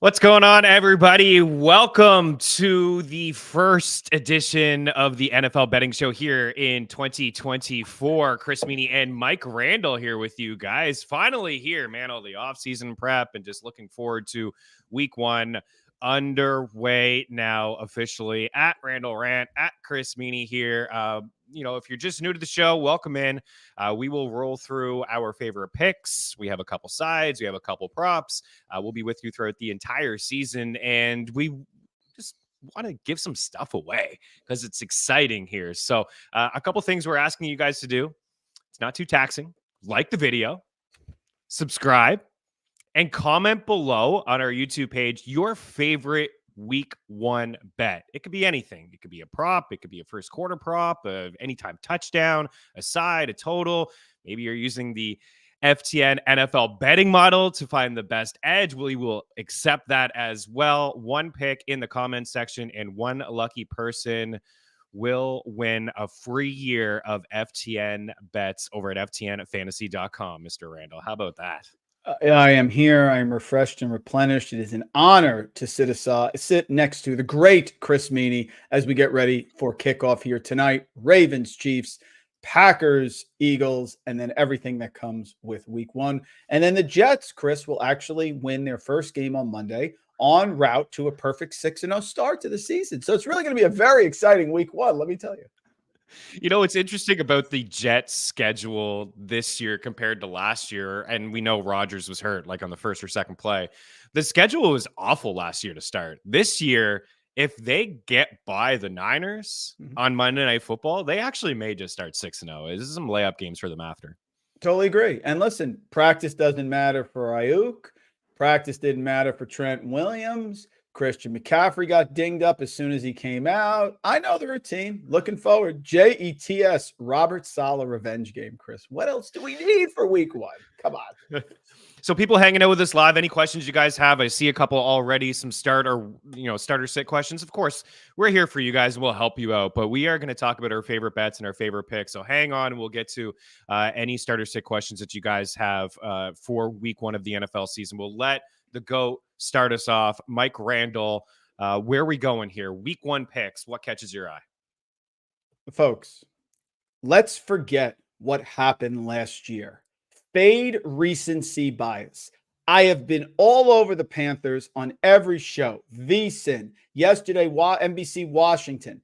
What's going on, everybody? Welcome to the first edition of the NFL Betting Show here in 2024. Chris Meaney and Mike Randle here with you guys. Finally here, man, all the offseason prep and just looking forward to week one underway now officially. At Randle Rant, at Chris Meaney here. If you're just new to the show, welcome in. We will roll through our favorite picks. We have a couple sides. We have a couple props. We'll be with you throughout the entire season, and we just want to give some stuff away because it's exciting here. So a couple things we're asking you guys to do. It's not too taxing. Like the video, subscribe, and comment below on our YouTube page your favorite week one bet. It could be anything. It could be a prop. It could be a first quarter prop, anytime touchdown, a side, a total. Maybe you're using the FTN NFL betting model to find the best edge. We will accept that as well. One pick in the comment section and one lucky person will win a free year of FTN bets over at ftnfantasy.com. Mr. Randle, how about that? I am here. I am refreshed and replenished. It is an honor to sit next to the great Chris Meaney as we get ready for kickoff here tonight. Ravens, Chiefs, Packers, Eagles, and then everything that comes with week one. And then the Jets, Chris, will actually win their first game on Monday en route to a perfect 6-0 start to the season. So it's really going to be a very exciting week one, let me tell you. You know, what's interesting about the Jets schedule this year compared to last year, and we know Rodgers was hurt like on the first or second play. The schedule was awful last year to start. This year, if they get by the Niners on Monday Night Football, they actually may just start 6-0. This is some layup games for them after. Totally agree. And listen, practice doesn't matter for Ayuk. Practice didn't matter for Trent Williams. Christian McCaffrey got dinged up as soon as he came out. I know the routine. Looking forward. JETS, Robert Saleh revenge game, Chris. What else do we need for week one? Come on. So people hanging out with us live, any questions you guys have? I see a couple already, some starter sit questions. Of course, we're here for you guys and we'll help you out. But we are going to talk about our favorite bets and our favorite picks. So hang on and we'll get to any starter sit questions that you guys have for week one of the NFL season. We'll let the GOAT start us off. Mike Randle, where are we going here? Week one picks. What catches your eye? Folks, let's forget what happened last year. Fade recency bias. I have been all over the Panthers on every show. VSiN, yesterday, NBC Washington.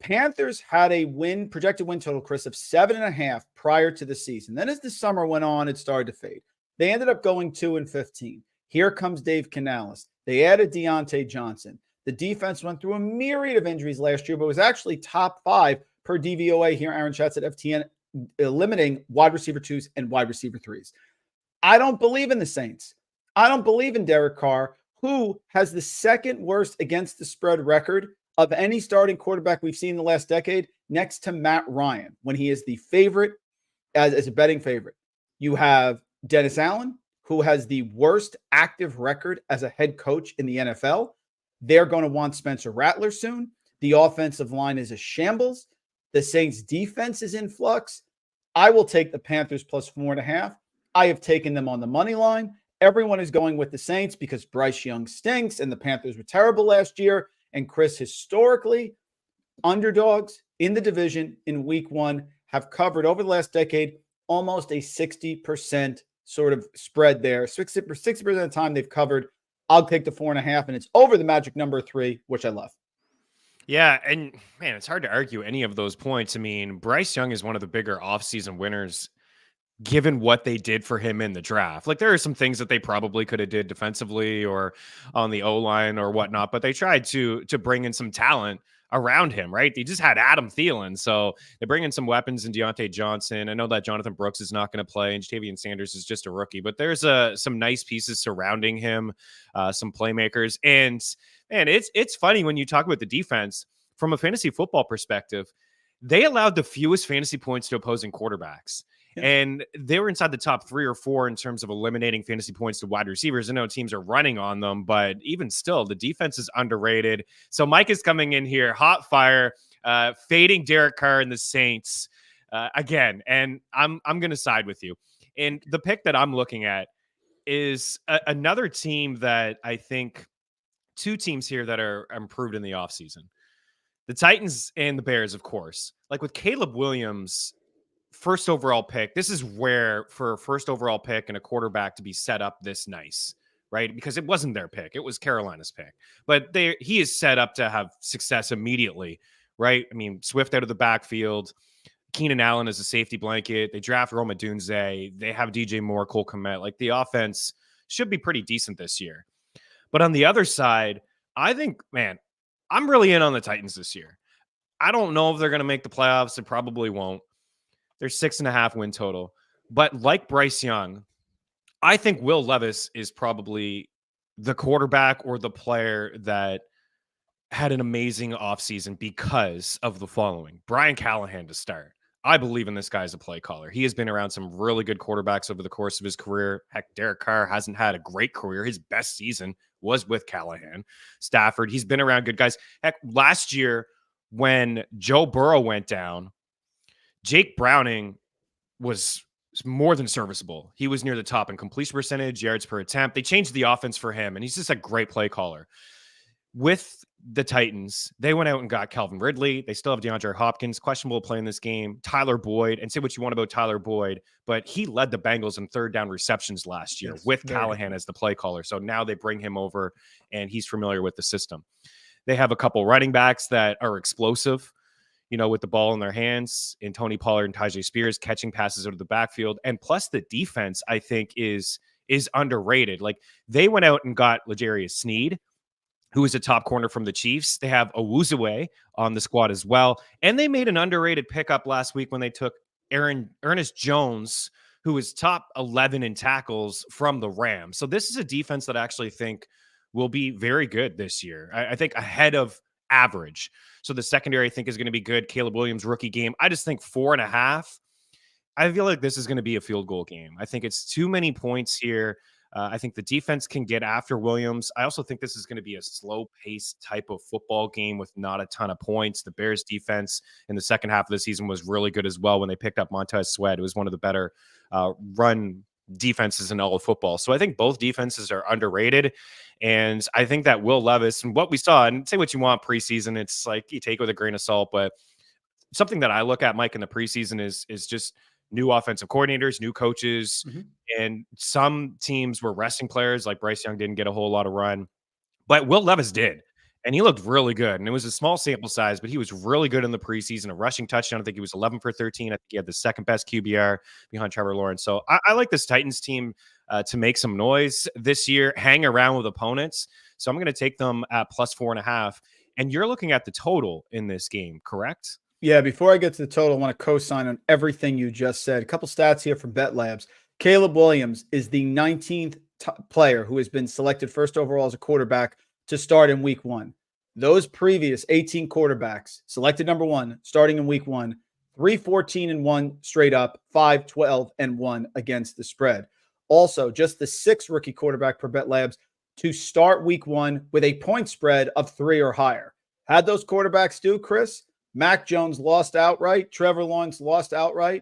Panthers had a projected win total, Chris, of 7.5 prior to the season. Then as the summer went on, it started to fade. They ended up going 2-15. Here comes Dave Canales. They added Deontay Johnson. The defense went through a myriad of injuries last year, but was actually top 5 per DVOA here. Aaron Schatz at FTN, limiting wide receiver 2s and wide receiver 3s. I don't believe in the Saints. I don't believe in Derek Carr, who has the second worst against the spread record of any starting quarterback we've seen in the last decade, next to Matt Ryan, when he is the favorite as a betting favorite. You have Dennis Allen, who has the worst active record as a head coach in the NFL. They're going to want Spencer Rattler soon. The offensive line is a shambles. The Saints defense is in flux. I will take the Panthers plus 4.5. I have taken them on the money line. Everyone is going with the Saints because Bryce Young stinks and the Panthers were terrible last year. And Chris, historically, underdogs in the division in week one have covered over the last decade almost a 60% sort of spread there. 60% of the time they've covered. I'll take the 4.5, and it's over the magic number 3, which I love. Yeah, and man, it's hard to argue any of those points. I mean, Bryce Young is one of the bigger offseason winners given what they did for him in the draft. Like, there are some things that they probably could have did defensively or on the O-line or whatnot, but they tried to bring in some talent around him, right? They just had Adam Thielen. So they bring in some weapons in Deontay Johnson. I know that Jonathan Brooks is not going to play and Jatavian Sanders is just a rookie, but there's some nice pieces surrounding him, some playmakers. And man, it's funny when you talk about the defense from a fantasy football perspective. They allowed the fewest fantasy points to opposing quarterbacks. And they were inside the top 3 or 4 in terms of eliminating fantasy points to wide receivers. I know teams are running on them, but even still, the defense is underrated. So Mike is coming in here, hot fire, fading Derek Carr and the Saints again. And I'm going to side with you. And the pick that I'm looking at, is another team that I think two teams here that are improved in the offseason. The Titans and the Bears, of course. Like with Caleb Williams, first overall pick, this is where for a first overall pick and a quarterback to be set up this nice, right? Because it wasn't their pick. It was Carolina's pick. But he is set up to have success immediately, right? I mean, Swift out of the backfield, Keenan Allen as a safety blanket. They draft Rome Odunze. They have DJ Moore, Cole Kmet. Like the offense should be pretty decent this year. But on the other side, I think, man, I'm really in on the Titans this year. I don't know if they're going to make the playoffs. They probably won't. They're 6.5 win total. But like Bryce Young, I think Will Levis is probably the quarterback or the player that had an amazing offseason because of the following. Brian Callahan to start. I believe in this guy as a play caller. He has been around some really good quarterbacks over the course of his career. Heck, Derek Carr hasn't had a great career. His best season was with Callahan. Stafford, he's been around good guys. Heck, last year when Joe Burrow went down, Jake Browning was more than serviceable. He was near the top in completion percentage, yards per attempt. They changed the offense for him, and he's just a great play caller. With the Titans, they went out and got Calvin Ridley. They still have DeAndre Hopkins, questionable to play in this game. Tyler Boyd, and say what you want about Tyler Boyd, but he led the Bengals in third down receptions last year with Callahan as the play caller. So now they bring him over, and he's familiar with the system. They have a couple running backs that are explosive, with the ball in their hands, in Tony Pollard and Tyjae Spears catching passes out of the backfield. And plus the defense, I think, is underrated. Like they went out and got L'Jarius Sneed, who is a top corner from the Chiefs. They have Owuzie on the squad as well. And they made an underrated pickup last week when they took Ernest Jones, who was top 11 in tackles from the Rams. So this is a defense that I actually think will be very good this year. I think ahead of average. So the secondary I think is going to be good. Caleb Williams rookie game. I just think 4.5. I feel like this is going to be a field goal game. I think it's too many points here. I think the defense can get after Williams. I also think this is going to be a slow-paced type of football game with not a ton of points. The Bears defense in the second half of the season was really good as well when they picked up Montez Sweat. It was one of the better run defenses in all of football. So I think both defenses are underrated. And I think that Will Levis and what we saw, and say what you want preseason, it's like you take it with a grain of salt, but something that I look at, Mike, in the preseason is just new offensive coordinators, new coaches, and some teams were resting players like Bryce Young didn't get a whole lot of run, but Will Levis did. And he looked really good. And it was a small sample size, but he was really good in the preseason. A rushing touchdown. I think he was 11 for 13. I think he had the second best QBR behind Trevor Lawrence. So I like this Titans team to make some noise this year, hang around with opponents. So I'm going to take them at plus 4.5. And you're looking at the total in this game, correct? Yeah, before I get to the total, I want to co-sign on everything you just said. A couple stats here from Bet Labs. Caleb Williams is the 19th player who has been selected first overall as a quarterback to start in week 1. Those previous 18 quarterbacks selected number 1 starting in week 1, 3-14-1 straight up, 5-12-1 against the spread. Also, just the 6th rookie quarterback per Bet Labs to start week 1 with a point spread of 3 or higher. How'd those quarterbacks do, Chris? Mac Jones lost outright. Trevor Lawrence lost outright.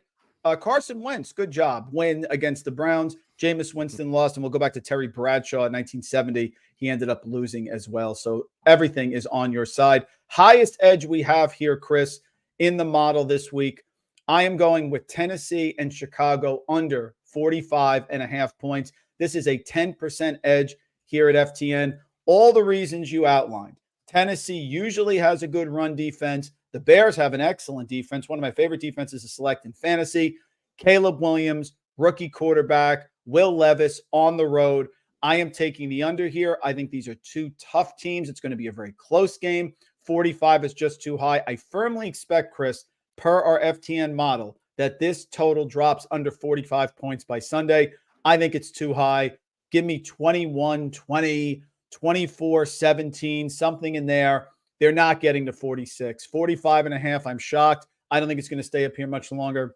Carson Wentz, good job. Win against the Browns. Jameis Winston lost, and we'll go back to Terry Bradshaw in 1970. He ended up losing as well. So everything is on your side. Highest edge we have here, Chris, in the model this week. I am going with Tennessee and Chicago under 45.5 points. This is a 10% edge here at FTN. All the reasons you outlined. Tennessee usually has a good run defense. The Bears have an excellent defense. One of my favorite defenses to select in fantasy. Caleb Williams, rookie quarterback. Will Levis on the road. I am taking the under here. I think these are two tough teams. It's going to be a very close game. 45 is just too high. I firmly expect, Chris, per our FTN model, that this total drops under 45 points by Sunday. I think it's too high. Give me 21-20, 24-17, something in there. They're not getting to 46. 45.5, I'm shocked. I don't think it's going to stay up here much longer.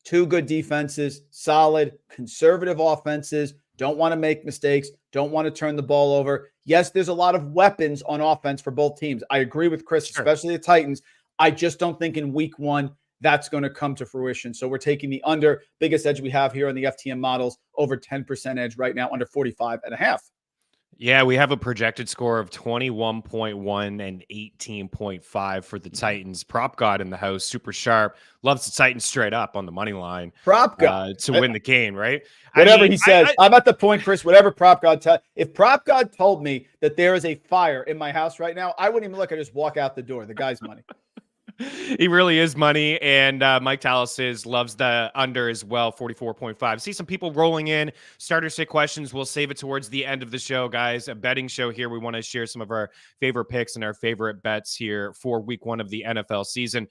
Two good defenses, solid, conservative offenses. Don't want to make mistakes. Don't want to turn the ball over. Yes, there's a lot of weapons on offense for both teams. I agree with Chris, especially the Titans. I just don't think in week 1 that's going to come to fruition. So we're taking the under. Biggest edge we have here on the FTN models, over 10% edge right now, under 45.5. Yeah, we have a projected score of 21.1 and 18.5 for the Titans. Prop God in the house, super sharp. Loves the Titans straight up on the money line. Prop God to win the game, right? Whatever he says. I'm at the point, Chris, whatever Prop God if Prop God told me that there is a fire in my house right now, I wouldn't even look. I just walk out the door. The guy's money. He really is money, and Mike Tallis loves the under as well, 44.5. See some people rolling in. Starter sit questions. We'll save it towards the end of the show, guys. A betting show here. We want to share some of our favorite picks and our favorite bets here for week 1 of the NFL season.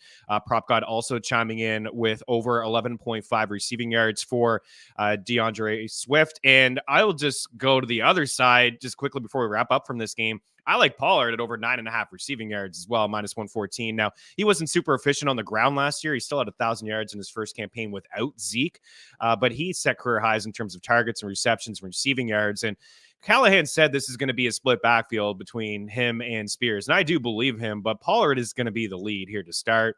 Prop God also chiming in with over 11.5 receiving yards for DeAndre Swift. And I'll just go to the other side just quickly before we wrap up from this game. I like Pollard at over 9.5 receiving yards as well, minus 114. Now, he wasn't super efficient on the ground last year. He still had 1,000 yards in his first campaign without Zeke, but he set career highs in terms of targets and receptions and receiving yards. And Callahan said this is going to be a split backfield between him and Spears. And I do believe him, but Pollard is going to be the lead here to start.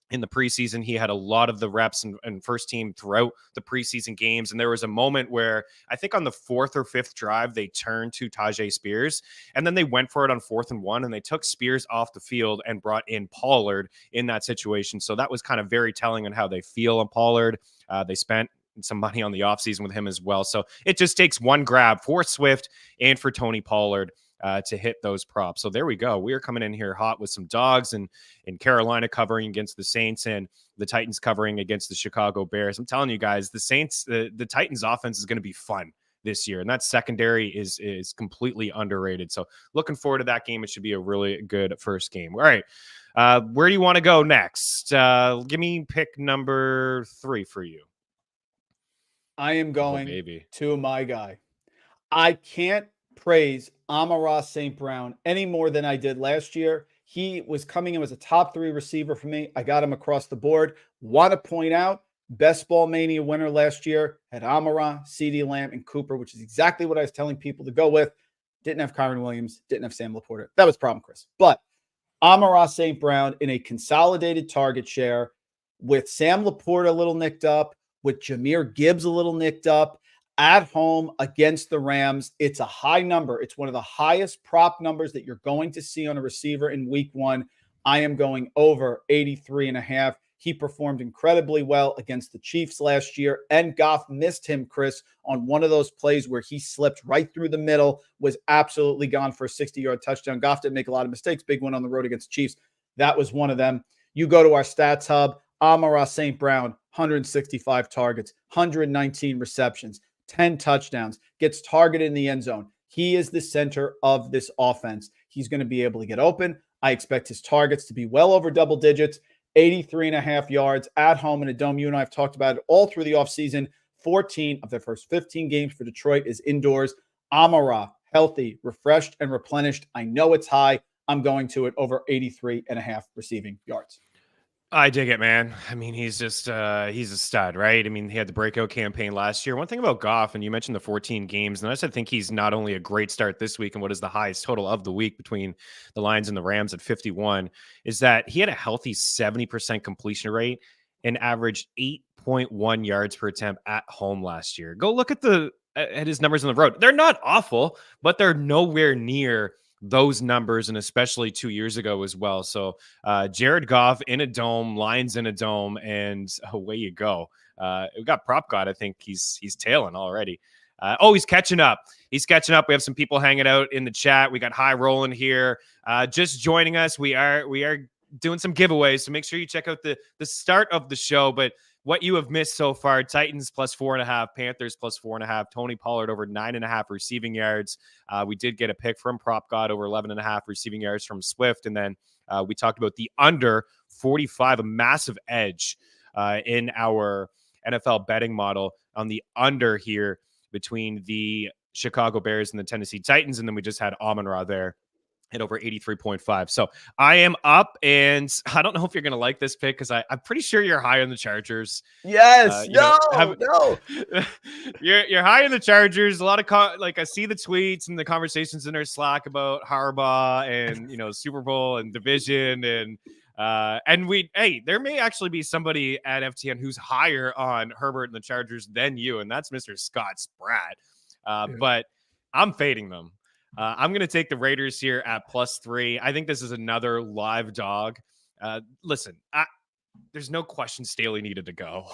In the preseason, he had a lot of the reps and first team throughout the preseason games. And there was a moment where I think on the 4th or 5th drive, they turned to Tajay Spears, and then they went for it on 4th and 1, and they took Spears off the field and brought in Pollard in that situation. So that was kind of very telling on how they feel on Pollard. They spent some money on the offseason with him as well. So it just takes one grab for Swift and for Tony Pollard to hit those props. So there we go. We are coming in here hot with some dogs, and in Carolina covering against the Saints and the Titans covering against the Chicago Bears. I'm telling you guys, the Saints, the Titans offense is going to be fun this year, and that secondary is completely underrated. So looking forward to that game. It should be a really good first game. All right. Where do you want to go next? Give me pick number 3 for you. I am going to my guy. I can't praise Amon-Ra St. Brown any more than I did last year. He was coming in as a top 3 receiver for me. I got him across the board. Want to point out, Best Ball Mania winner last year had Amon-Ra, CeeDee Lamb, and Cooper, which is exactly what I was telling people to go with. Didn't have Kyron Williams, didn't have Sam Laporta. That was the problem, Chris. But Amon-Ra St. Brown in a consolidated target share with Sam Laporta a little nicked up, with Jahmyr Gibbs a little nicked up, at home against the Rams. It's a high number. It's one of the highest prop numbers that you're going to see on a receiver in week 1. I am going over 83.5. He performed incredibly well against the Chiefs last year, and Goff missed him, Chris, on one of those plays where he slipped right through the middle, was absolutely gone for a 60-yard touchdown. Goff didn't make a lot of mistakes. Big one on the road against the Chiefs. That was one of them. You go to our stats hub, Amon-Ra St. Brown, 165 targets, 119 receptions, 10 touchdowns, gets targeted in the end zone. He is the center of this offense. He's going to be able to get open. I expect his targets to be well over double digits, 83.5 yards at home in a dome. You and I have talked about it all through the offseason. 14 of their first 15 games for Detroit is indoors. Amon-Ra, healthy, refreshed, and replenished. I know it's high. I'm going to it over 83.5 receiving yards. I dig it, man. I mean, he's just he's a stud, right? I mean, he had the breakout campaign last year. One thing about Goff, and you mentioned the 14 games, and I think he's not only a great start this week and what is the highest total of the week between the Lions and the Rams at 51, is that he had a healthy 70% completion rate and averaged 8.1 yards per attempt at home last year. Go look at his numbers on the road. They're not awful, but they're nowhere near those numbers, and especially 2 years ago as well. So Jared Goff in a dome, Lions in a dome, and away you go. We got Prop God. I think he's tailing already. He's catching up. He's catching up. We have some people hanging out in the chat. We got High Rolling here. Just joining us. We are doing some giveaways, so make sure you check out the start of the show. But what you have missed so far: Titans plus 4.5, Panthers plus 4.5, Tony Pollard over 9.5 receiving yards. We did get a pick from Prop God over 11.5 receiving yards from Swift. And then we talked about the under 45, a massive edge in our NFL betting model on the under here between the Chicago Bears and the Tennessee Titans. And then we just had Amon-Ra there at over 83.5. So I am up, and I don't know if you're going to like this pick because I'm pretty sure you're high on the Chargers. Yes. No. You're high in the Chargers. A lot of I see the tweets and the conversations in our Slack about Harbaugh and, Super Bowl and division. And And there may actually be somebody at FTN who's higher on Herbert and the Chargers than you, and that's Mr. Scott Spratt. But I'm fading them. I'm going to take the Raiders here at +3. I think this is another live dog. Listen, there's no question Staley needed to go.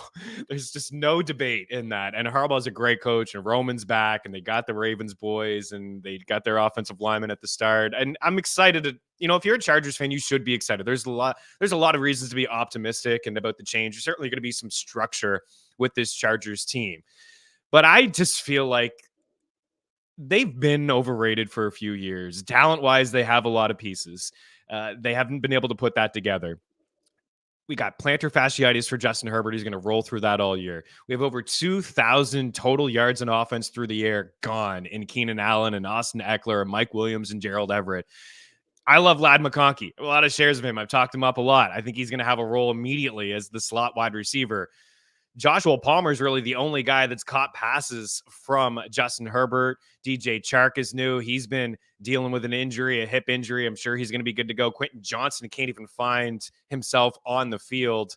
There's just no debate in that. And Harbaugh's a great coach, and Roman's back, and they got the Ravens boys, and they got their offensive lineman at the start. And I'm excited to, if you're a Chargers fan, you should be excited. There's a lot of reasons to be optimistic and about the change. There's certainly going to be some structure with this Chargers team. But I just feel like they've been overrated for a few years. Talent-wise, they have a lot of pieces. They haven't been able to put that together. We got plantar fasciitis for Justin Herbert. He's going to roll through that all year. We have over 2,000 total yards in offense through the air gone in Keenan Allen and Austin Eckler and Mike Williams and Gerald Everett. I love Ladd McConkey. A lot of shares of him. I've talked him up a lot. I think he's going to have a role immediately as the slot wide receiver. Joshua Palmer is really the only guy that's caught passes from Justin Herbert. DJ Chark is new. He's been dealing with an injury, a hip injury. I'm sure he's going to be good to go. Quentin Johnson can't even find himself on the field.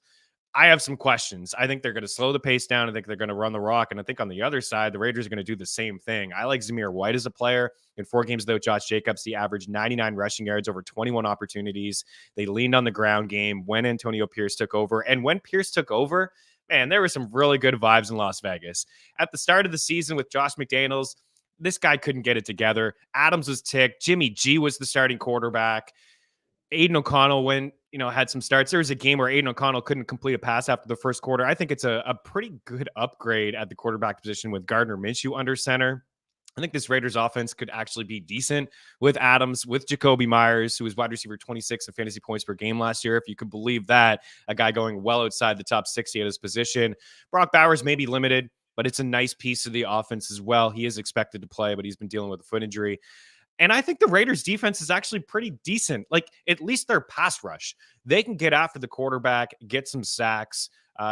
I have some questions. I think they're going to slow the pace down. I think they're going to run the rock. And I think on the other side, the Raiders are going to do the same thing. I like Zamir White as a player. In 4 games, though, Josh Jacobs, he averaged 99 rushing yards over 21 opportunities. They leaned on the ground game when Antonio Pierce took over. And when Pierce took over, man, there were some really good vibes in Las Vegas. At the start of the season with Josh McDaniels, this guy couldn't get it together. Adams was ticked. Jimmy G was the starting quarterback. Aiden O'Connell had some starts. There was a game where Aiden O'Connell couldn't complete a pass after the first quarter. I think it's a pretty good upgrade at the quarterback position with Gardner Minshew under center. I think this Raiders offense could actually be decent with Adams, with Jacoby Myers, who was wide receiver 26 in fantasy points per game last year. If you could believe that, a guy going well outside the top 60 at his position. Brock Bowers may be limited, but it's a nice piece of the offense as well. He is expected to play, but he's been dealing with a foot injury. And I think the Raiders defense is actually pretty decent. Like, at least their pass rush. They can get after the quarterback, get some sacks,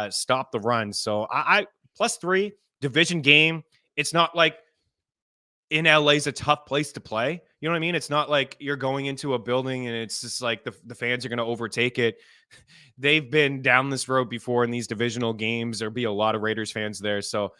stop the run. So I +3, division game. It's not like in LA is a tough place to play. You know what I mean? It's not like you're going into a building and it's just like the fans are going to overtake it. They've been down this road before in these divisional games. There'll be a lot of Raiders fans there. So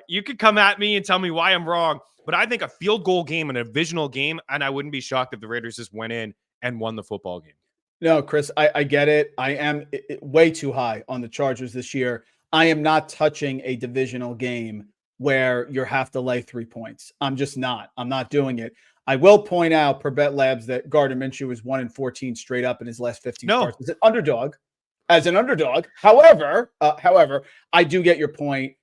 you could come at me and tell me why I'm wrong, but I think a field goal game and a divisional game, and I wouldn't be shocked if the Raiders just went in and won the football game. No, Chris, I get it. I am way too high on the Chargers this year. I am not touching a divisional game where you have to lay 3 points. I'm just not. I'm not doing it. I will point out per Bet Labs that Gardner Minshew is 1-14 straight up in his last 15 starts as an underdog. However, I do get your point.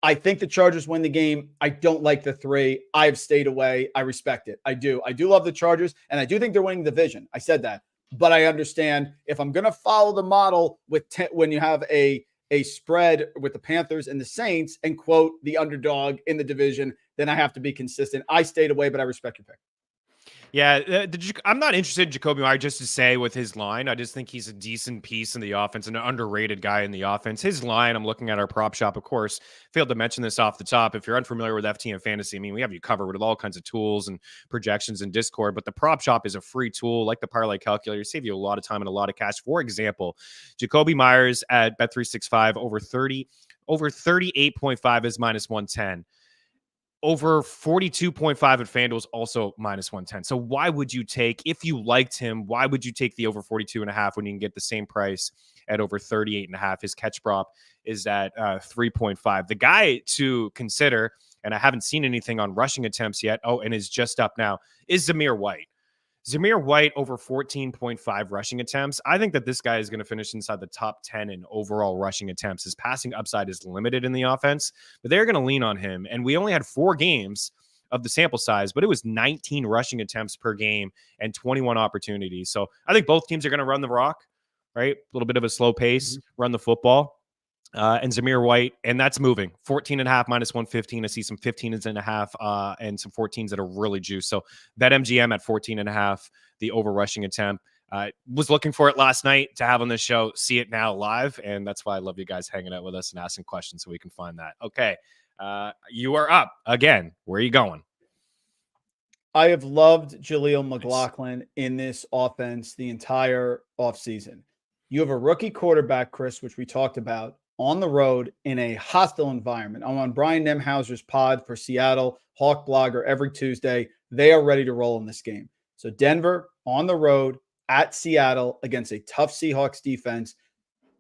I think the Chargers win the game. I don't like the 3. I've stayed away. I respect it. I do love the Chargers, and I do think they're winning the division. I said that. But I understand if I'm going to follow the model with when you have a spread with the Panthers and the Saints and quote the underdog in the division, then I have to be consistent. I stayed away, but I respect your pick. Yeah, I'm not interested in Jacoby Myers just to say with his line. I just think he's a decent piece in the offense, an underrated guy in the offense. His line, I'm looking at our prop shop, of course. Failed to mention this off the top. If you're unfamiliar with FTN Fantasy, I mean, we have you covered with all kinds of tools and projections in Discord, but the prop shop is a free tool like the parlay calculator. Save you a lot of time and a lot of cash. For example, Jacoby Myers at Bet365 over 38.5 is -110. Over 42.5 at FanDuel is also -110. So why would you take, if you liked him, why would you take the over 42.5 when you can get the same price at over 38.5? His catch prop is at 3.5. The guy to consider, and I haven't seen anything on rushing attempts yet, and is just up now, is Zamir White. Zamir White over 14.5 rushing attempts. I think that this guy is going to finish inside the top 10 in overall rushing attempts. His passing upside is limited in the offense, but they're going to lean on him. And we only had 4 games of the sample size, but it was 19 rushing attempts per game and 21 opportunities. So I think both teams are going to run the rock, right? A little bit of a slow pace, run the football. And Zamir White, and that's moving 14.5 -115. I see some 15.5 and some 14s that are really juiced. So BetMGM at 14.5, the over rushing attempt. Was looking for it last night to have on this show. See it now live, and that's why I love you guys hanging out with us and asking questions so we can find that. Okay, you are up again. Where are you going? I have loved Jaleel McLaughlin in this offense the entire offseason. You have a rookie quarterback, Chris, which we talked about, on the road in a hostile environment. I'm on Brian Nemhauser's pod for Seattle, Hawk Blogger every Tuesday. They are ready to roll in this game. So Denver on the road at Seattle against a tough Seahawks defense.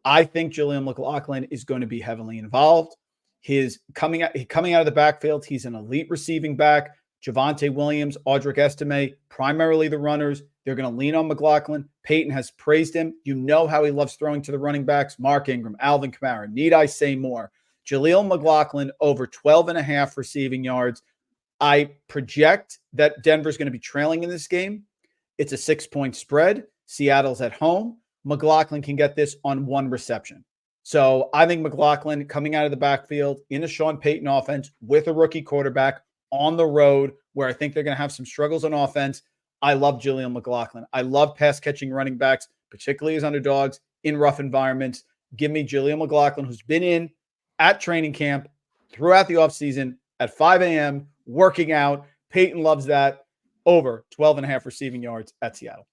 I think Jaleel McLaughlin is going to be heavily involved. His coming out of the backfield, he's an elite receiving back. Javonte Williams, Audric Estime, primarily the runners. They're going to lean on McLaughlin. Peyton has praised him. You know how he loves throwing to the running backs. Mark Ingram, Alvin Kamara. Need I say more? Jaleel McLaughlin over 12.5 receiving yards. I project that Denver's going to be trailing in this game. It's a 6-point spread. Seattle's at home. McLaughlin can get this on one reception. So I think McLaughlin coming out of the backfield in a Sean Payton offense with a rookie quarterback on the road where I think they're going to have some struggles on offense. I love Jaleel McLaughlin. I love pass catching running backs, particularly as underdogs in rough environments. Give me Jaleel McLaughlin, who's been in at training camp throughout the offseason at 5 a.m. working out. Peyton loves that. Over 12.5 receiving yards at Seattle.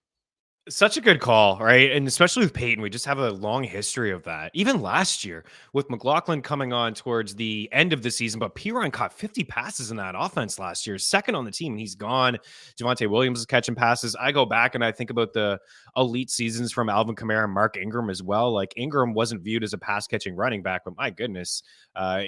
Such a good call, right? And especially with Peyton, we just have a long history of that. Even last year with McLaughlin coming on towards the end of the season, but Perine caught 50 passes in that offense last year, second on the team. He's gone. Javonte Williams is catching passes. I go back and I think about the elite seasons from Alvin Kamara and Mark Ingram as well. Like Ingram wasn't viewed as a pass catching running back, but my goodness,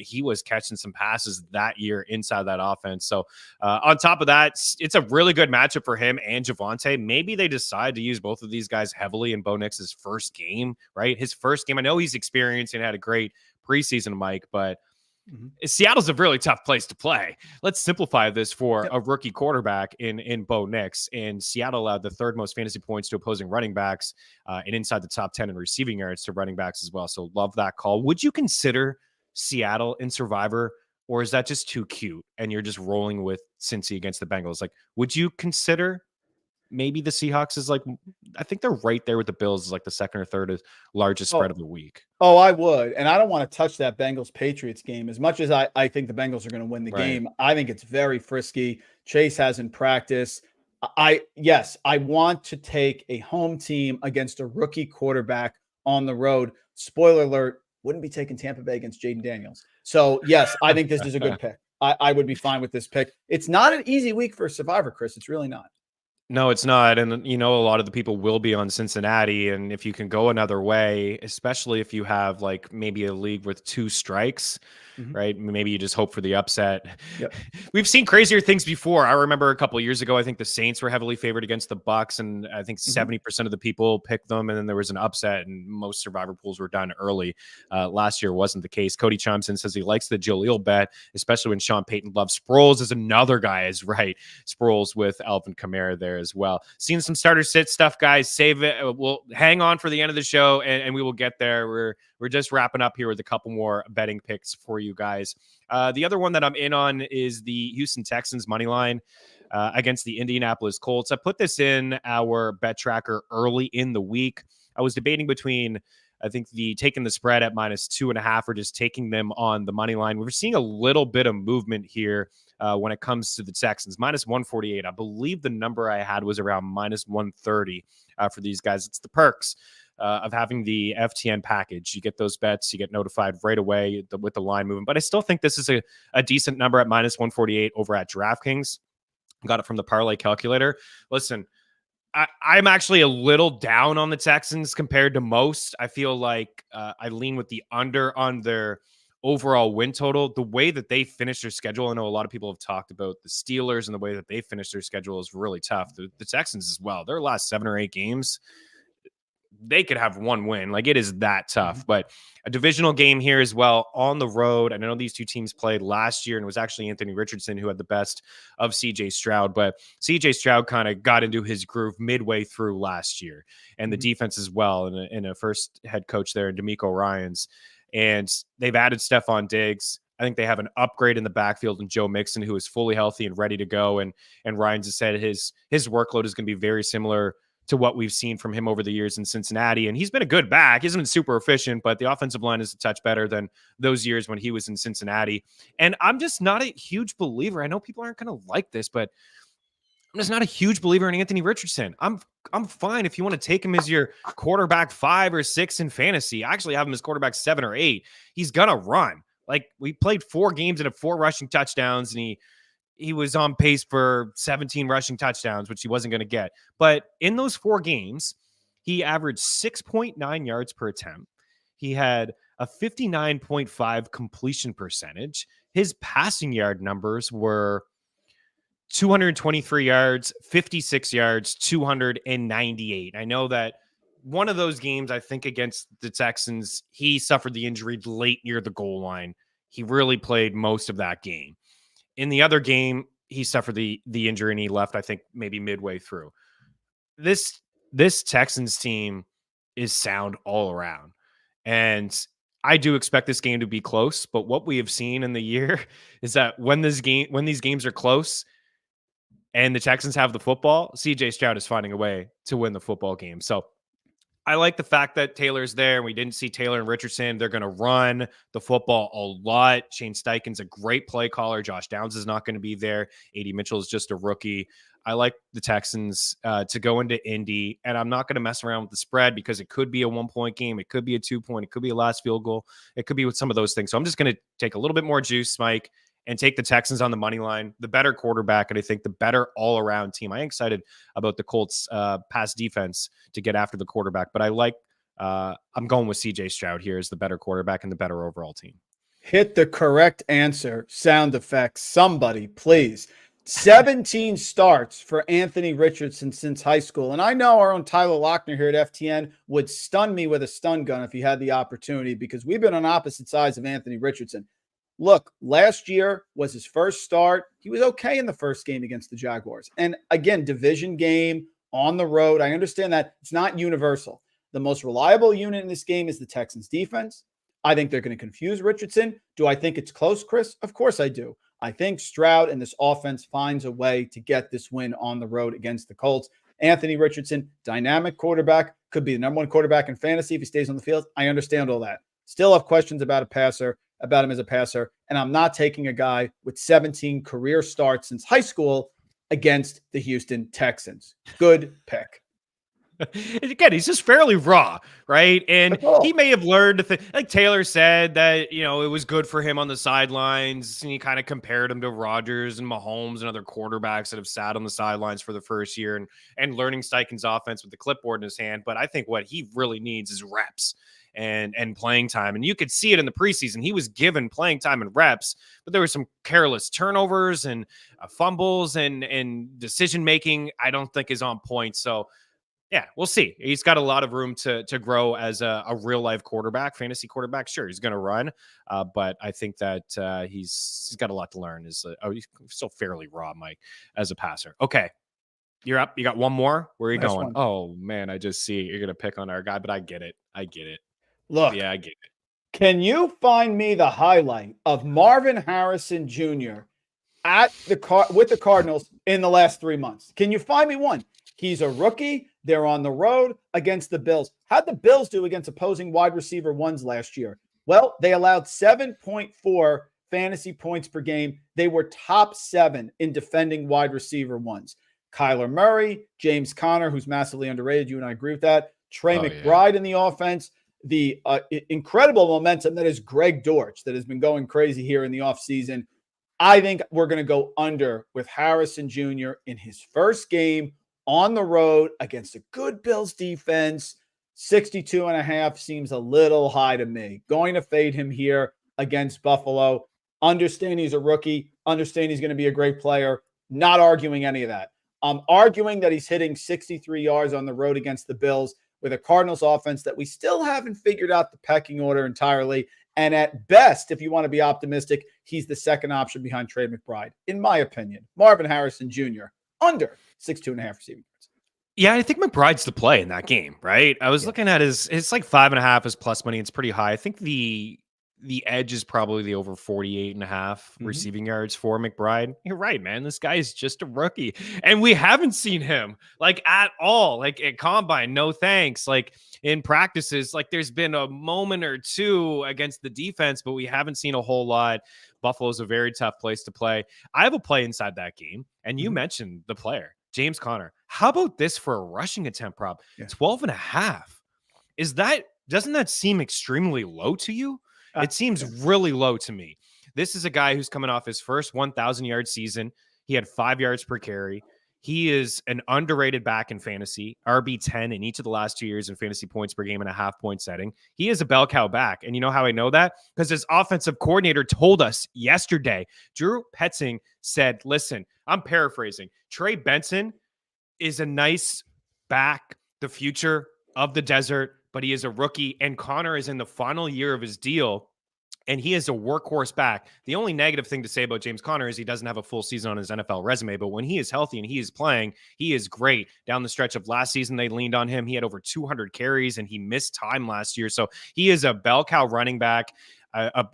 he was catching some passes that year inside that offense. So on top of that, it's a really good matchup for him and Javonte. Maybe they decide to use both of these guys heavily in Bo Nix's first game, right? His first game. I know he's experienced and had a great preseason, Mike, but Seattle's a really tough place to play. Let's simplify this for a rookie quarterback in Bo Nix. And Seattle allowed the third most fantasy points to opposing running backs and inside the top 10 in receiving yards to running backs as well. So love that call. Would you consider Seattle in Survivor, or is that just too cute and you're just rolling with Cincy against the Bengals? Like, would you consider maybe the Seahawks is like, I think they're right there with the Bills, is like the second or third largest spread of the week. Oh, I would. And I don't want to touch that Bengals-Patriots game. As much as I think the Bengals are going to win the game, I think it's very frisky. Chase hasn't practiced. I want to take a home team against a rookie quarterback on the road. Spoiler alert, wouldn't be taking Tampa Bay against Jaden Daniels. So, yes, I think this is a good pick. I would be fine with this pick. It's not an easy week for a Survivor, Chris. It's really not. No, it's not. And, you know, a lot of the people will be on Cincinnati. And if you can go another way, especially if you have like maybe a league with 2 strikes, right? Maybe you just hope for the upset. Yep. We've seen crazier things before. I remember a couple of years ago, I think the Saints were heavily favored against the Bucks, and I think 70% of the people picked them. And then there was an upset, and most Survivor pools were done early. Last year wasn't the case. Cody Thompson says he likes the Jaleel bet, especially when Sean Payton loves Sproles. Is another guy is right. Sproles with Alvin Kamara there as well. Seeing some starter sit stuff, guys. Save it. We'll hang on for the end of the show, and we will get there. We're just wrapping up here with a couple more betting picks for you guys. The other one that I'm in on is the Houston Texans money line against the Indianapolis Colts. I put this in our bet tracker early in the week. I was debating between, I think, taking the spread at -2.5 or just taking them on the money line. We're seeing a little bit of movement here when it comes to the Texans. -148. I believe the number I had was around -130 for these guys. It's the perks of having the FTN package. You get those bets, you get notified right away with the line movement. But I still think this is a decent number at -148 over at DraftKings. Got it from the parlay calculator. Listen, I'm actually a little down on the Texans compared to most. I feel like I lean with the under on their overall win total. The way that they finish their schedule, I know a lot of people have talked about the Steelers, and the way that they finish their schedule is really tough. The Texans as well. Their last 7 or 8 games, they could have one win. Like, it is that tough. But a divisional game here as well on the road. I know these two teams played last year, and it was actually Anthony Richardson who had the best of CJ Stroud. But CJ Stroud kind of got into his groove midway through last year, and the defense as well, in a first head coach there, D'Amico Ryans. And they've added Stephon Diggs. I think they have an upgrade in the backfield in Joe Mixon, who is fully healthy and ready to go. And Ryans has said his workload is going to be very similar to what we've seen from him over the years in Cincinnati. And he's been a good back. He hasn't been super efficient, but the offensive line is a touch better than those years when he was in Cincinnati. And I'm just not a huge believer. I know people aren't going to like this, but I'm just not a huge believer in Anthony Richardson. I'm fine if you want to take him as your quarterback 5 or 6 in fantasy. I actually have him as quarterback 7 or 8. He's gonna run. Like, we played 4 games and had 4 rushing touchdowns, and he was on pace for 17 rushing touchdowns, which he wasn't going to get. But in those 4 games, he averaged 6.9 yards per attempt. He had a 59.5 completion percentage. His passing yard numbers were 223 yards, 56 yards, 298. I know that one of those games, I think against the Texans, he suffered the injury late near the goal line. He really played most of that game. In the other game, he suffered the injury and he left, I think, maybe midway through. This Texans team is sound all around. And I do expect this game to be close, but what we have seen in the year is that when these games are close and the Texans have the football, CJ Stroud is finding a way to win the football game. So I like the fact that Taylor's there. We didn't see Taylor and Richardson. They're going to run the football a lot. Shane Steichen's a great play caller. Josh Downs is not going to be there. A.D. Mitchell is just a rookie. I like the Texans to go into Indy, and I'm not going to mess around with the spread because it could be a 1-point game. It could be a 2-point. It could be a last field goal. It could be with some of those things. So I'm just going to take a little bit more juice, Mike, and take the Texans on the money line, the better quarterback, and I think the better all-around team. I'm excited about the Colts' pass defense to get after the quarterback, but I'm going with CJ Stroud here as the better quarterback and the better overall team. Hit the correct answer. Sound effects. Somebody, please. 17 starts for Anthony Richardson since high school. And I know our own Tyler Lochner here at FTN would stun me with a stun gun if he had the opportunity, because we've been on opposite sides of Anthony Richardson. Look, last year was his first start. He was okay in the first game against the Jaguars. And again, division game on the road. I understand that it's not universal. The most reliable unit in this game is the Texans defense. I think they're going to confuse Richardson. Do I think it's close, Chris? Of course I do. I think Stroud and this offense finds a way to get this win on the road against the Colts. Anthony Richardson, dynamic quarterback, could be the number 1 quarterback in fantasy if he stays on the field. I understand all that. Still have questions about him as a passer, and I'm not taking a guy with 17 career starts since high school against the Houston Texans. Good pick. Again, he's just fairly raw, right? And he may have learned, like Taylor said, that, it was good for him on the sidelines, and he kind of compared him to Rodgers and Mahomes and other quarterbacks that have sat on the sidelines for the first year and learning Steichen's offense with the clipboard in his hand. But I think what he really needs is reps and playing time. And you could see it in the preseason. He was given playing time and reps, but there were some careless turnovers and fumbles and decision-making I don't think is on point. So, yeah, we'll see. He's got a lot of room to grow as a real-life quarterback, fantasy quarterback. Sure, he's going to run, but I think that he's got a lot to learn. He's still fairly raw, Mike, as a passer. Okay, you're up. You got one more? Where are you going? Oh, man, I just see you're going to pick on our guy, but I get it. Look, yeah, I get it. Can you find me the highlight of Marvin Harrison Jr. with the Cardinals in the last 3 months? Can you find me one? He's a rookie. They're on the road against the Bills. How'd the Bills do against opposing wide receiver ones last year? Well, they allowed 7.4 fantasy points per game. They were top 7 in defending wide receiver ones. Kyler Murray, James Conner, who's massively underrated. You and I agree with that. Trey McBride in the offense. The incredible momentum that is Greg Dortch that has been going crazy here in the offseason. I think we're going to go under with Harrison Jr. in his first game on the road against a good Bills defense. 62.5 seems a little high to me. Going to fade him here against Buffalo. Understand he's a rookie. Understand he's going to be a great player. Not arguing any of that. I'm arguing that he's hitting 63 yards on the road against the Bills with a Cardinals offense that we still haven't figured out the pecking order entirely. And at best, if you want to be optimistic, he's the second option behind Trey McBride, in my opinion. Marvin Harrison Jr. under 62.5 receiving yards. Yeah, I think McBride's the play in that game, right? I was looking at it's like 5.5 is plus money. It's pretty high. I think the edge is probably the over 48.5 receiving yards for McBride. You're right, man. This guy is just a rookie. And we haven't seen him like at all, like at combine. No thanks. Like in practices, like there's been a moment or two against the defense, but we haven't seen a whole lot. Buffalo's a very tough place to play. I have a play inside that game, and you mentioned the player. James Conner. How about this for a rushing attempt prop? Yeah. 12.5. Doesn't that seem extremely low to you? It seems really low to me. This is a guy who's coming off his first 1,000 yard season. He had 5 yards per carry. He is an underrated back in fantasy, RB10 in each of the last 2 years in fantasy points per game in a half-point setting. He is a bell cow back. And you know how I know that? Because his offensive coordinator told us yesterday. Drew Petzing said, listen, I'm paraphrasing. Trey Benson is a nice back, the future of the desert, but he is a rookie, and Connor is in the final year of his deal, and he is a workhorse back. The only negative thing to say about James Conner is he doesn't have a full season on his NFL resume, but when he is healthy and he is playing, he is great. Down the stretch of last season, they leaned on him. He had over 200 carries, and he missed time last year, so he is a bell cow running back.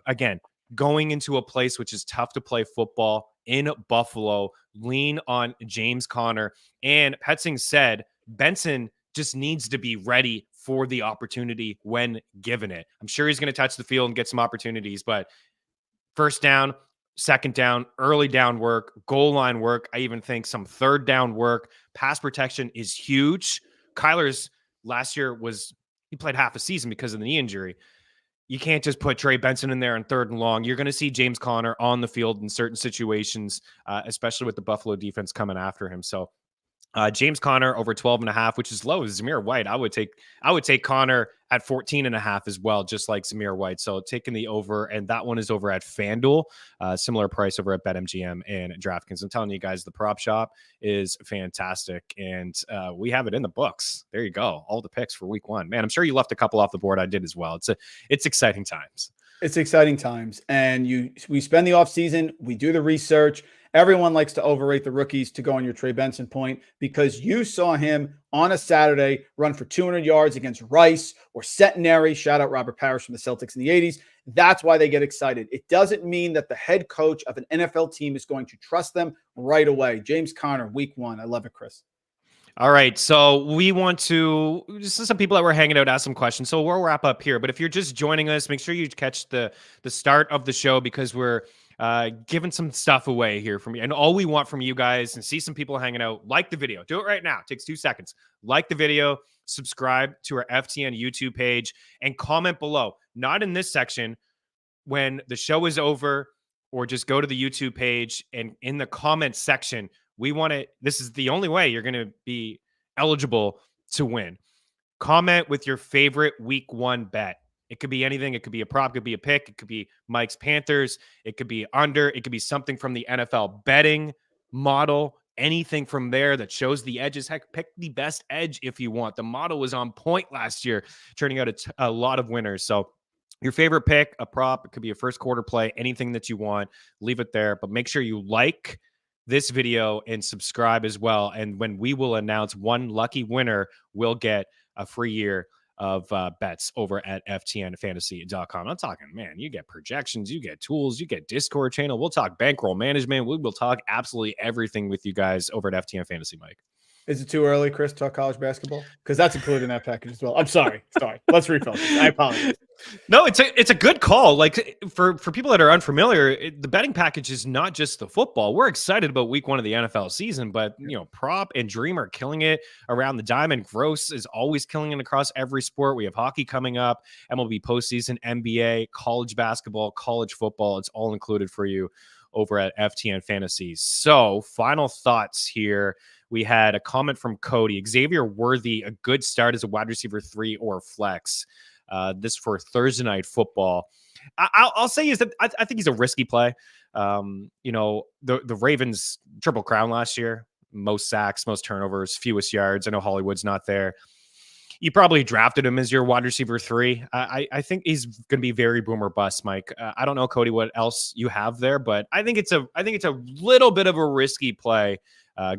Again, going into a place which is tough to play football in Buffalo, lean on James Conner. And Petzing said Benson just needs to be ready for the opportunity when given it. I'm sure he's going to touch the field and get some opportunities, but first down, second down, early down work, goal line work, I even think some third down work, pass protection is huge. Kyler's last year he played half a season because of the knee injury. You can't just put Trey Benson in there on third and long. You're going to see James Conner on the field in certain situations, especially with the Buffalo defense coming after him. So James Conner over 12.5, which is low. Zamir White, I would take Conner at 14.5 as well, just like Zamir White. So taking the over, and that one is over at FanDuel, similar price over at BetMGM and DraftKings. I'm telling you guys, the prop shop is fantastic, and we have it in the books. There you go, all the picks for week 1. Man, I'm sure you left a couple off the board. I did as well. It's exciting times. It's exciting times, and we spend the offseason, we do the research. Everyone likes to overrate the rookies, to go on your Trey Benson point, because you saw him on a Saturday run for 200 yards against Rice or Centenary. Shout out Robert Parrish from the Celtics in the 80s. That's why they get excited. It doesn't mean that the head coach of an NFL team is going to trust them right away. James Conner, week 1. I love it, Chris. All right, so we want to just some people that were hanging out ask some questions. So we'll wrap up here. But if you're just joining us, make sure you catch the start of the show, because we're giving some stuff away here from you. And all we want from you guys, and see some people hanging out, like the video. Do it right now. It takes 2 seconds. Like the video, subscribe to our FTN YouTube page, and comment below. Not in this section when the show is over, or just go to the YouTube page, and in the comment section, we want to, this is the only way you're going to be eligible to win. Comment with your favorite week 1 bet. It could be anything. It could be a prop, it could be a pick, it could be Mike's Panthers, it could be under, it could be something from the NFL betting model, anything from there that shows the edges. Heck, pick the best edge if you want. The model was on point last year, turning out a lot of winners. So your favorite pick, a prop, it could be a first quarter play, anything that you want, leave it there. But make sure you like this video and subscribe as well. And when we will announce one lucky winner, will get a free year of bets over at ftnfantasy.com. I'm talking, man, you get projections, you get tools, you get Discord channel. We'll talk bankroll management. We will talk absolutely everything with you guys over at FTN Fantasy, Mike. Is it too early, Chris, to talk college basketball? Because that's included in that package as well. I'm sorry. Let's refocus. I apologize. No, it's a good call. Like for people that are unfamiliar, the betting package is not just the football. We're excited about week 1 of the NFL season, but prop and dream are killing it around the diamond. Gross is always killing it across every sport. We have hockey coming up, MLB postseason, NBA, college basketball, college football. It's all included for you over at FTN Fantasy. So final thoughts here. We had a comment from Cody. Xavier Worthy, a good start as a wide receiver 3 or flex. This for Thursday night football. I'll say is that I think he's a risky play. The Ravens triple crown last year, most sacks, most turnovers, fewest yards. I know Hollywood's not there. You probably drafted him as your wide receiver 3. I think he's going to be very boom or bust, Mike. I don't know, Cody, what else you have there, but I think it's a little bit of a risky play,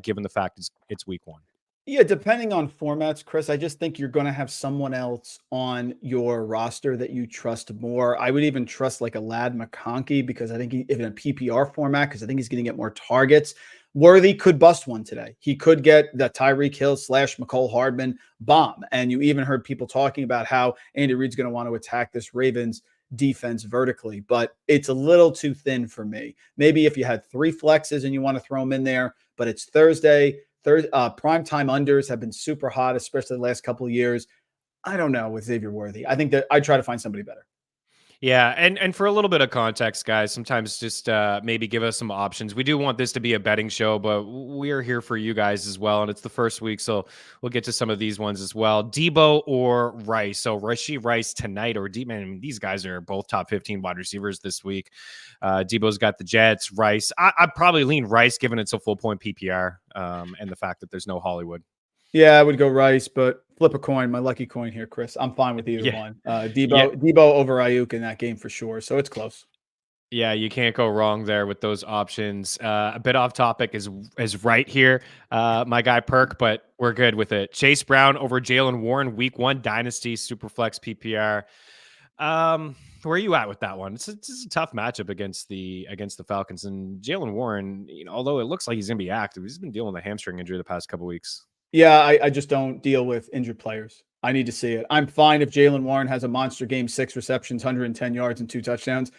given the fact it's week 1. Yeah, depending on formats, Chris, I just think you're going to have someone else on your roster that you trust more. I would even trust like a Ladd McConkey, because I think if in a PPR format, because I think he's going to get more targets. Worthy could bust one today. He could get the Tyreek Hill / McCole Hardman bomb. And you even heard people talking about how Andy Reid's going to want to attack this Ravens defense vertically, but it's a little too thin for me. Maybe if you had 3 flexes and you want to throw them in there, but it's Thursday. Prime time unders have been super hot, especially the last couple of years. I don't know with Xavier Worthy. I think that I try to find somebody better. Yeah, and for a little bit of context, guys, sometimes just maybe give us some options. We do want this to be a betting show, but we are here for you guys as well, and it's the first week, so we'll get to some of these ones as well. Debo or Rice? So Rashee Rice tonight, or man, I mean, these guys are both top 15 wide receivers this week. Debo's got the Jets. Rice, I'd probably lean Rice, given it's a full point PPR, and the fact that there's no Hollywood. Yeah, I would go Rice, but flip a coin. My lucky coin here, Chris. I'm fine with either one. Debo over Ayuk in that game for sure. So it's close. Yeah, you can't go wrong there with those options. A bit off topic is right here, my guy Perk, but we're good with it. Chase Brown over Jalen Warren, Week 1 Dynasty Superflex PPR. Where are you at with that one? It's a tough matchup against the Falcons, and Jalen Warren. Although it looks like he's gonna be active, he's been dealing with a hamstring injury the past couple weeks. Yeah, I just don't deal with injured players. I need to see it. I'm fine if Jalen Warren has a monster game, 6 receptions, 110 yards, and 2 touchdowns.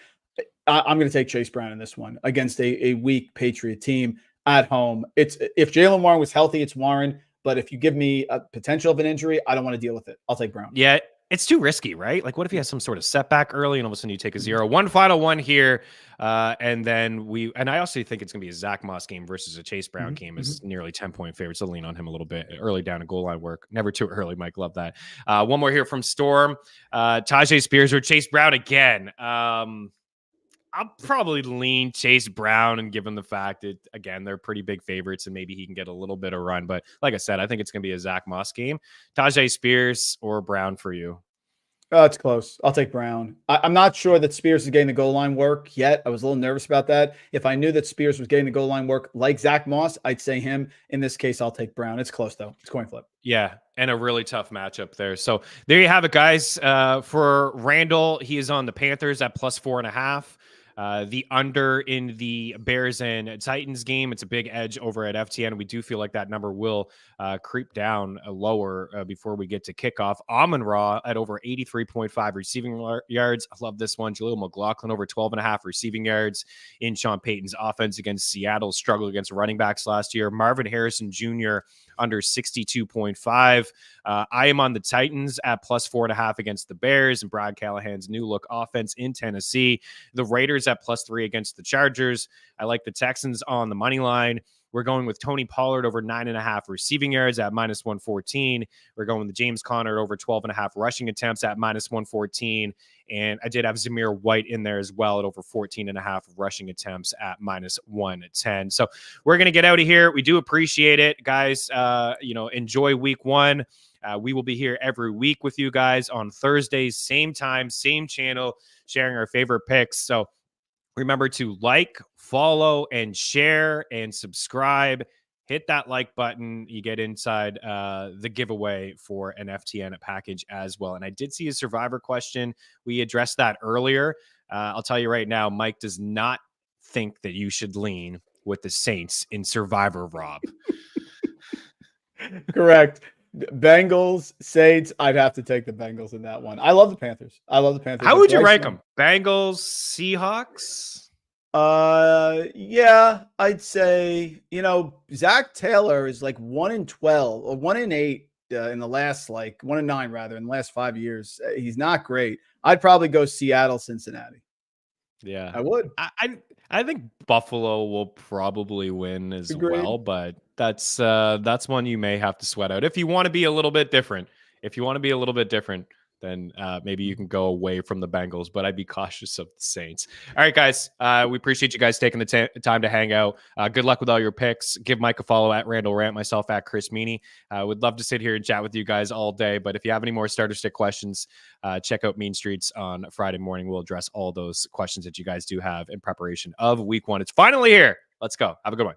I'm going to take Chase Brown in this one against a weak Patriot team at home. If Jalen Warren was healthy, it's Warren. But if you give me a potential of an injury, I don't want to deal with it. I'll take Brown. Yeah, it's too risky, right? Like, what if he has some sort of setback early and all of a sudden you take a 0? One final one here. And then I also think it's going to be a Zach Moss game versus a Chase Brown game is nearly 10-point favorite. So lean on him a little bit early down to goal line work. Never too early, Mike. Love that. One more here from Storm. Tajay Spears or Chase Brown again. I'll probably lean Chase Brown, and given the fact that, again, they're pretty big favorites and maybe he can get a little bit of run. But like I said, I think it's going to be a Zach Moss game. Tajay Spears or Brown for you? It's close. I'll take Brown. I'm not sure that Spears is getting the goal line work yet. I was a little nervous about that. If I knew that Spears was getting the goal line work like Zach Moss, I'd say him. In this case, I'll take Brown. It's close, though. It's coin flip. Yeah, and a really tough matchup there. So there you have it, guys. For Randle, he is on the Panthers at +4.5. The under in the Bears and Titans game, it's a big edge over at FTN. We do feel like that number will creep down lower before we get to kickoff. Amon-Ra at over 83.5 receiving yards. I love this one. Jaleel McLaughlin over 12.5 receiving yards in Sean Payton's offense against Seattle. Struggled against running backs last year. Marvin Harrison Jr. under 62.5. I am on the Titans at +4.5 against the Bears and Brad Callahan's new look offense in Tennessee. The Raiders at +3 against the Chargers. I like the Texans on the money line. We're going with Tony Pollard over 9.5 receiving yards at -114. We're going with James Conner over 12.5 rushing attempts at -114. And I did have Zamir White in there as well at over 14.5 rushing attempts at -110. So we're going to get out of here. We do appreciate it, guys. Enjoy week 1. We will be here every week with you guys on Thursdays, same time, same channel, sharing our favorite picks. So remember to like, follow, and share and subscribe. Hit that like button. You get inside the giveaway for an FTN package as well. And I did see a Survivor question. We addressed that earlier. I'll tell you right now, Mike does not think that you should lean with the Saints in Survivor, Rob. Correct. Bengals, Saints. I'd have to take the Bengals in that one. I love the Panthers. How would you rank them? Bengals, Seahawks? Yeah, I'd say, Zach Taylor is like 1-12 or 1-8 in the last 1-9 rather in the last 5 years. He's not great. I'd probably go Seattle, Cincinnati. Yeah, I would. I think Buffalo will probably win as Agreed. well, but that's one you may have to sweat out if you want to be a little bit different. Then maybe you can go away from the Bengals, but I'd be cautious of the Saints. All right, guys. We appreciate you guys taking the time to hang out. Good luck with all your picks. Give Mike a follow at Randle Rant, myself at Chris Meaney. Would love to sit here and chat with you guys all day, but if you have any more starter stick questions, check out Mean Streets on Friday morning. We'll address all those questions that you guys do have in preparation of week 1. It's finally here. Let's go. Have a good one.